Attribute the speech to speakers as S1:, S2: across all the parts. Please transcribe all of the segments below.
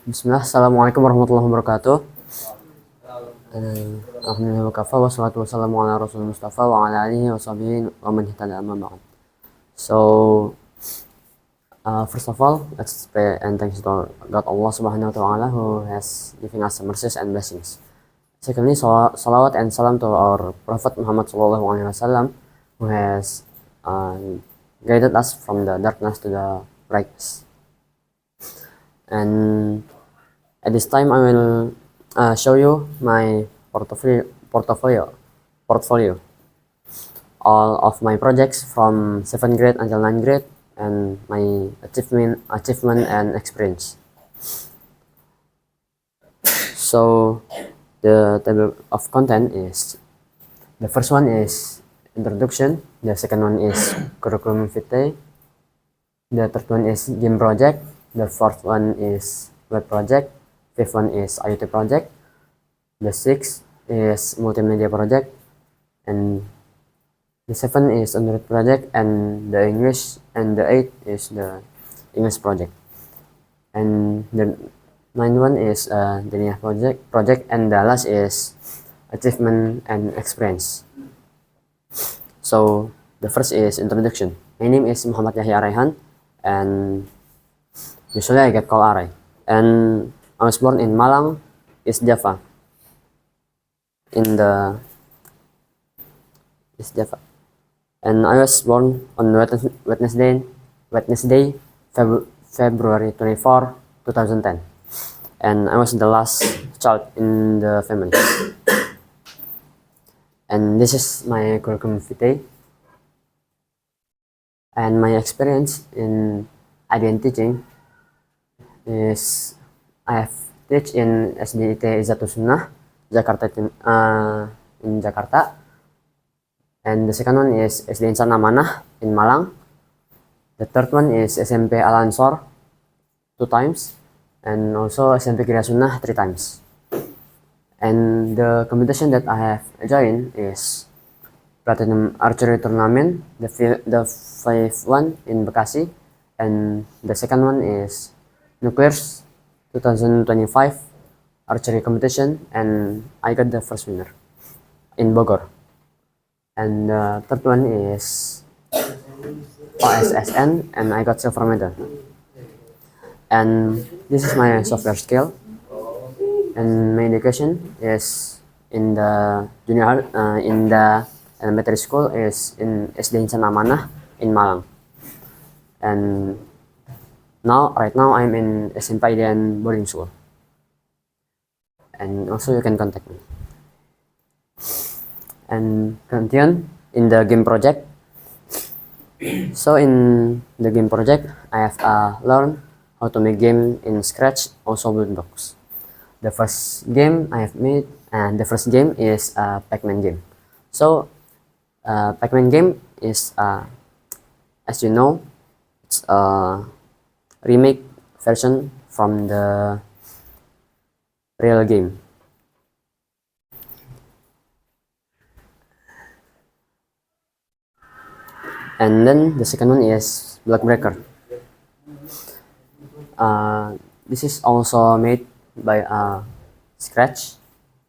S1: Bismillah, Assalamualaikum warahmatullahi wabarakatuh. Alhamdulillah wa kafa, wassalatu wassalamu ala rasul mustafa wa ala alihi wa sahbihi wa man ihtada amma ba'd. So, first of all, let's pray and thanks to God Allah subhanahu wa ta'ala who has given us mercies and blessings. Secondly, salawat and salam to our Prophet Muhammad sallallahu alaihi wasallam who has uh, guided us from the darkness to the brightness. And at this time, I will show you my portfolio, all of my projects from 7th grade until 9th grade, and my achievement and experience. So, the table of content is, the first one is introduction, the second one is curriculum vitae, the third one is game project, the fourth one is web project, fifth one is IoT project, the sixth is multimedia project, and the seventh is Android project, and the English, and the eighth is the English project, and the ninth one is the NIA project, and the last is achievement and experience. So the first is introduction. My name is Muhammad Yahya Raihan, and usually I get called Arai. And I was born in Malang, East Java. East Java. And I was born on Wednesday, February 24, 2010. And I was the last child in the family. And this is my curriculum vitae. And my experience in IDN teaching is I have teach in SDIT Izzatus Sunnah, Jakarta, in Jakarta, and the second one is SD Insan Amanah in Malang. The third one is SMP Al Ansor 2 times, and also SMP Kriya Sunnah 3 times. And the competition that I have joined is Platinum Archery Tournament, the fifth one in Bekasi, and the second one is Nuclears 2025 archery competition, and I got the first winner in Bogor. And the third one is OSSN, and I got silver medal. And this is my software skill, and my education is in the in the elementary school is in SD Insan Amanah in Malang. And right now I'm in SMP IDN boarding school. And also you can contact me. And continue in the game project. So in the game project, I have learned how to make game in Scratch, also Buildbox. The first game I have made, and the first game is a Pac-Man game. So Pac-Man game is, as you know, it's a remake version from the real game. And then the second one is Block Breaker. This is also made by Scratch,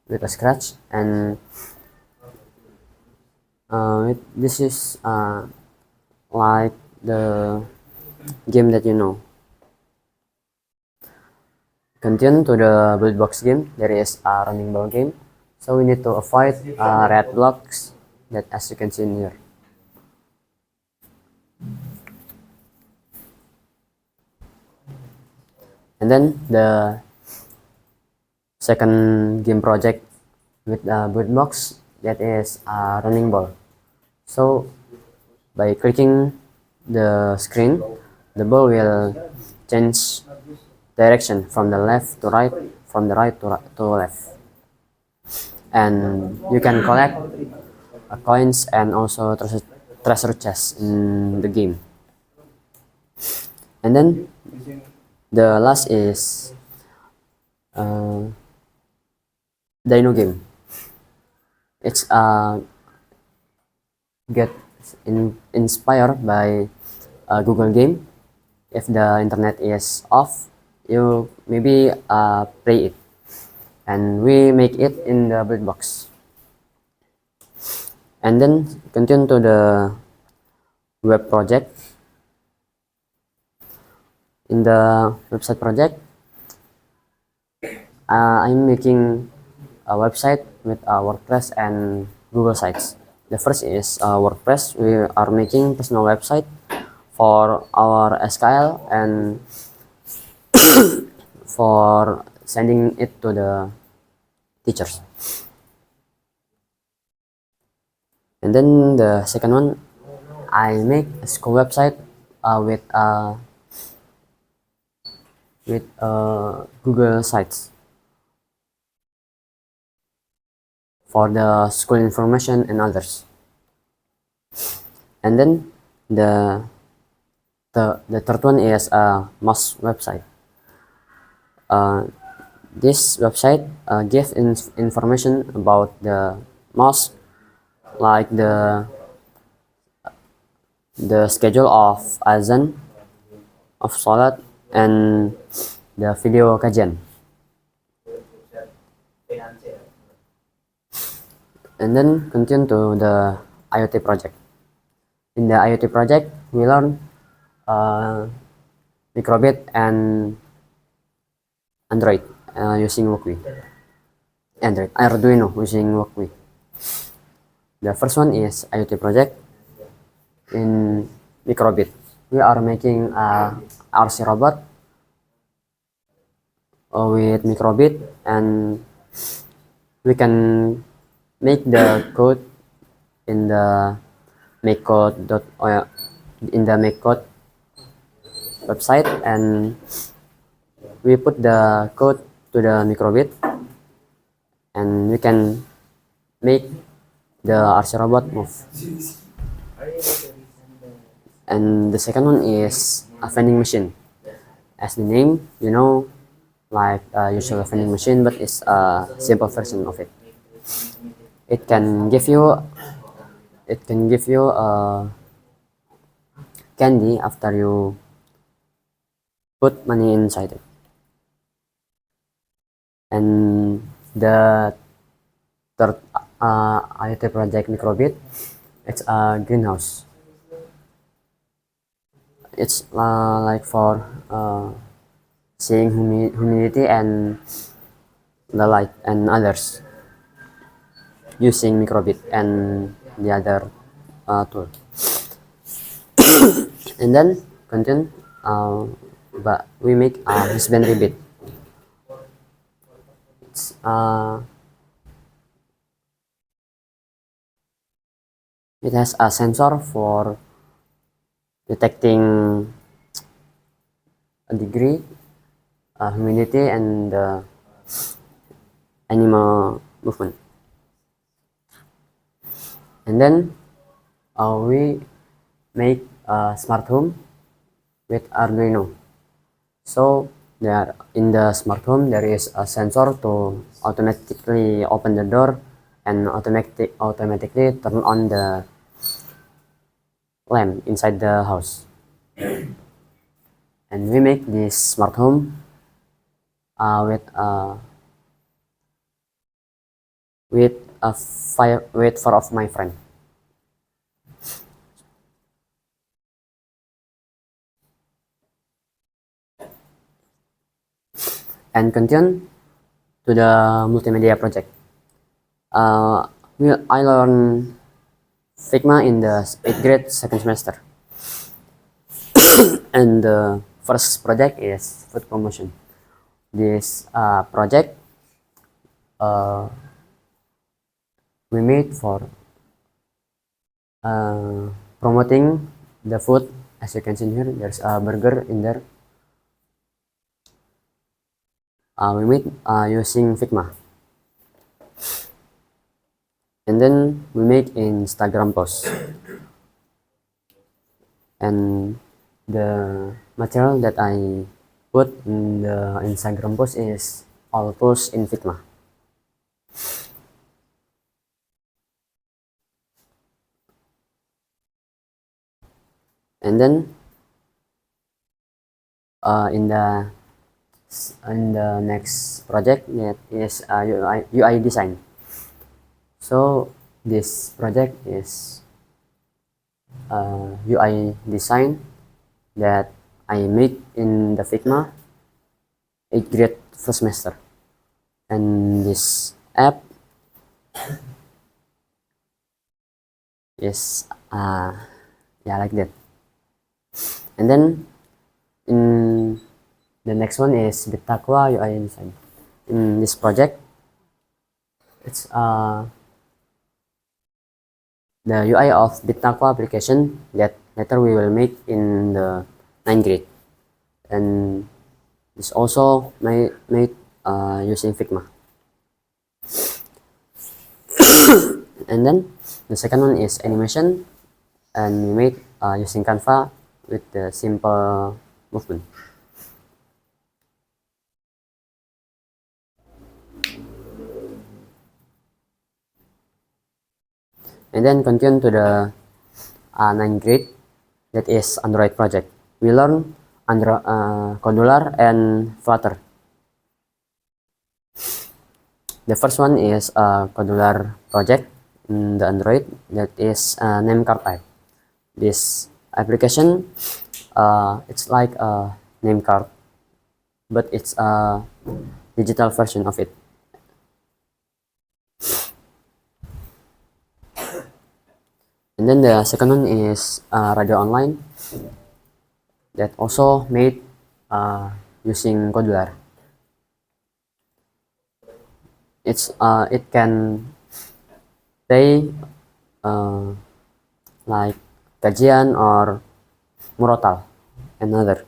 S1: with a Scratch, and this is like the game that you know. Continue to the build box game. There is a running ball game, so we need to avoid red blocks that, as you can see in here. And then the second game project with the build box, that is a running ball. So by clicking the screen, the ball will change direction from the left to right, from the right to left, and you can collect coins and also treasure chests in the game. And then the last is Dino game. It's get inspired by Google game. If the internet is off, you maybe play it, and we make it in the black box, and then continue to the web project. In the website project, I'm making a website with WordPress and Google Sites. The first is WordPress. We are making personal website for our SKL and for sending it to the teachers. And then the second one, I make a school website with Google Sites for the school information and others. And then the the third one is a MOS website. This website gives information about the mosque, like the schedule of azan, of salat, and the video kajian. And then continue to the IoT project. In the IoT project, we learn uh, microbit and Android using Walkme. Android Arduino using Walkme. The first one is IoT project in microbit. We are making a RC robot with microbit, and we can make the code in the makecode website, and we put the code to the microbit, and we can make the RC robot move. And the second one is a vending machine. As the name, like a usual vending machine, but it's a simple version of it. It can give you candy after you put money inside it. And the third IoT project microbit, it's a greenhouse. It's like for seeing humidity and the light and others using microbit and the other tool. And then continue, but we make a husbandry bit. It has a sensor for detecting a degree, humidity, and animal movement. And then we make a smart home with Arduino. So there in the smart home there is a sensor to automatically open the door and automatically turn on the lamp inside the house. And we make this smart home with four of my friends. And continue to the multimedia project. I learned Figma in the 8th grade second semester. And the first project is food promotion. This project we made for promoting the food. As you can see here, there's a burger in there. We made using Figma. And then we make Instagram post. And the material that I put in the Instagram post is all post in Figma. And then in the In the next project that is UI design. So this project is UI design that I made in the Figma 8th grade first semester. And this app is yeah, like that. And then in the next one is Bitaqwa UI design. In this project, it's the UI of Bitaqwa application that later we will make in the 9th grade. And it's also made using Figma. And then the second one is animation, and we made using Canva with the simple movement. And then continue to the 9th grade, that is Android project. We learn Condular and Flutter. The first one is a Condular project in the Android, that is name card app. This application, it's like a name card, but it's a digital version of it. And then the second one is radio online, that also made using Condular. It can play like kajian or murotal, another.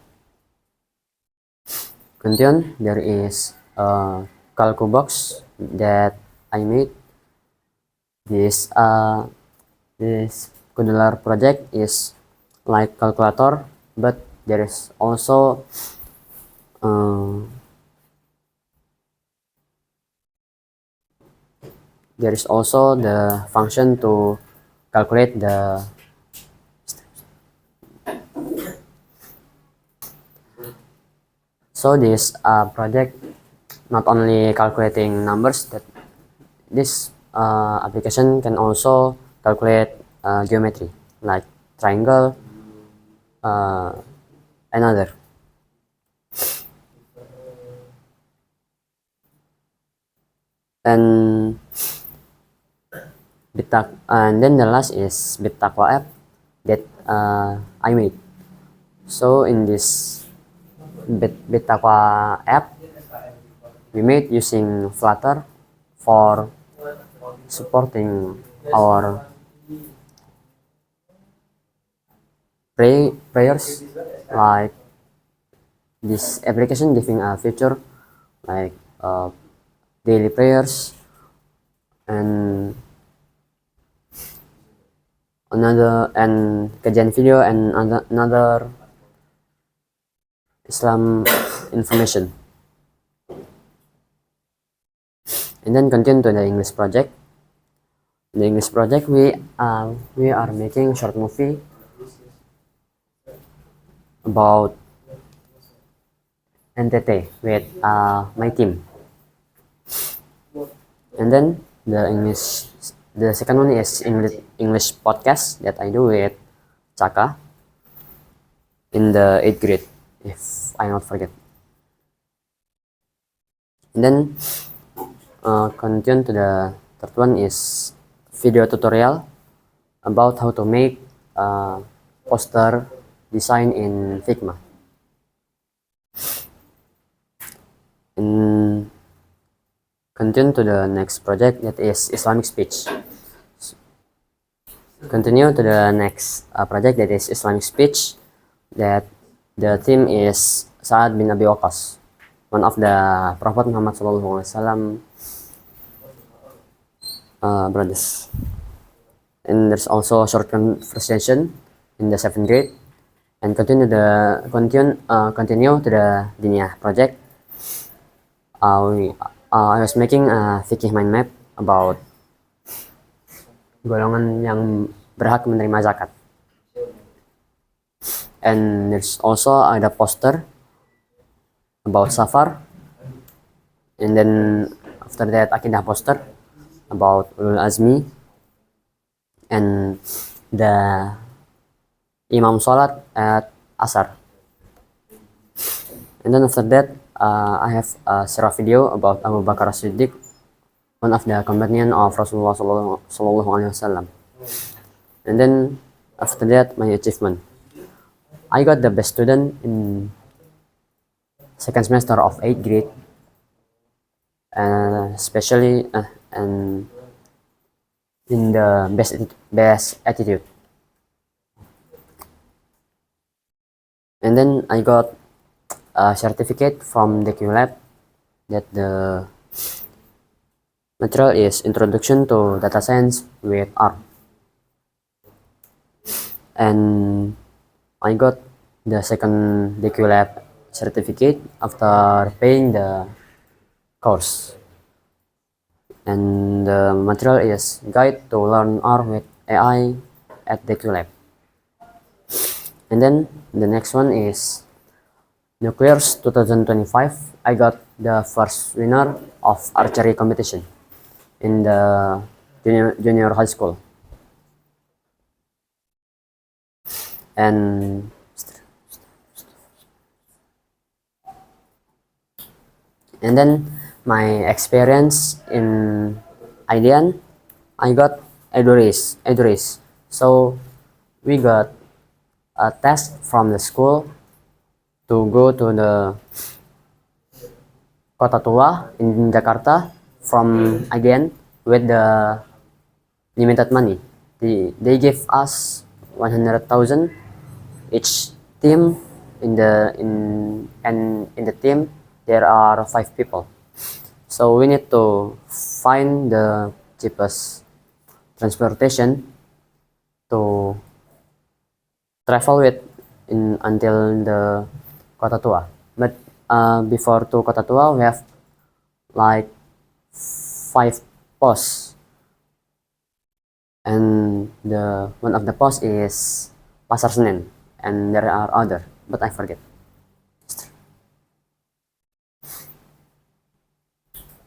S1: Continue, there is a calcu box that I made. This Condular project is like calculator, but there is also the function to calculate the so this project not only calculating numbers, that this application can also calculate geometry like triangle, another. And and then the last is Bitaqwa app that I made. So in this Bitaqwa app, we made using Flutter for supporting our prayers, like this application giving a feature like daily prayers and another, and kajian video, and another Islam information. And then continue to the English project. In the English project, we are making short movie about NTT with my team. And then the second one is English podcast that I do with Chaka in the 8th grade, if I not forget. And then continue to the third one is video tutorial about how to make poster design in Figma. And continue to the next project, that is Islamic speech. Continue to the next project, that is Islamic speech, that the theme is Sa'ad bin Abi Waqqas, one of the Prophet Muhammad SAW brothers. And there's also a short conversation in the 7th grade. And continue to the Diniyah project. I was making a fikih mind map about golongan yang berhak menerima zakat. And there's also ada poster about Safar, and then after that Akidah poster about Ulul Azmi, and the Imam Salat at Asar. And then after that, I have a short video about Abu Bakar As-Siddiq, one of the companion of Rasulullah Sallallahu Alaihi Wasallam. And then after that, my achievement. I got the best student in second semester of 8th grade, especially and in the best attitude. And then I got a certificate from the QLab that the material is Introduction to Data Science with R. And I got the second DQLab certificate after paying the course. And the material is Guide to Learn R with AI at DQLab. And then the next one is Nuclears 2025. I got the first winner of archery competition in the junior high school. And then my experience in IDN, I got Eduris. So we got a test from the school to go to the Kota Tua in Jakarta from again with the limited money. They gave us 100,000 each team. In the team there are 5 people, so we need to find the cheapest transportation to travel with until the Kota Tua. But before to Kota Tua, we have like 5 posts, and the one of the posts is Pasar Senen, and there are other, but I forget.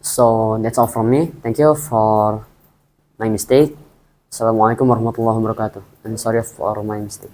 S1: So that's all from me. Thank you for my mistake. Assalamualaikum warahmatullahi wabarakatuh, and sorry for my mistake.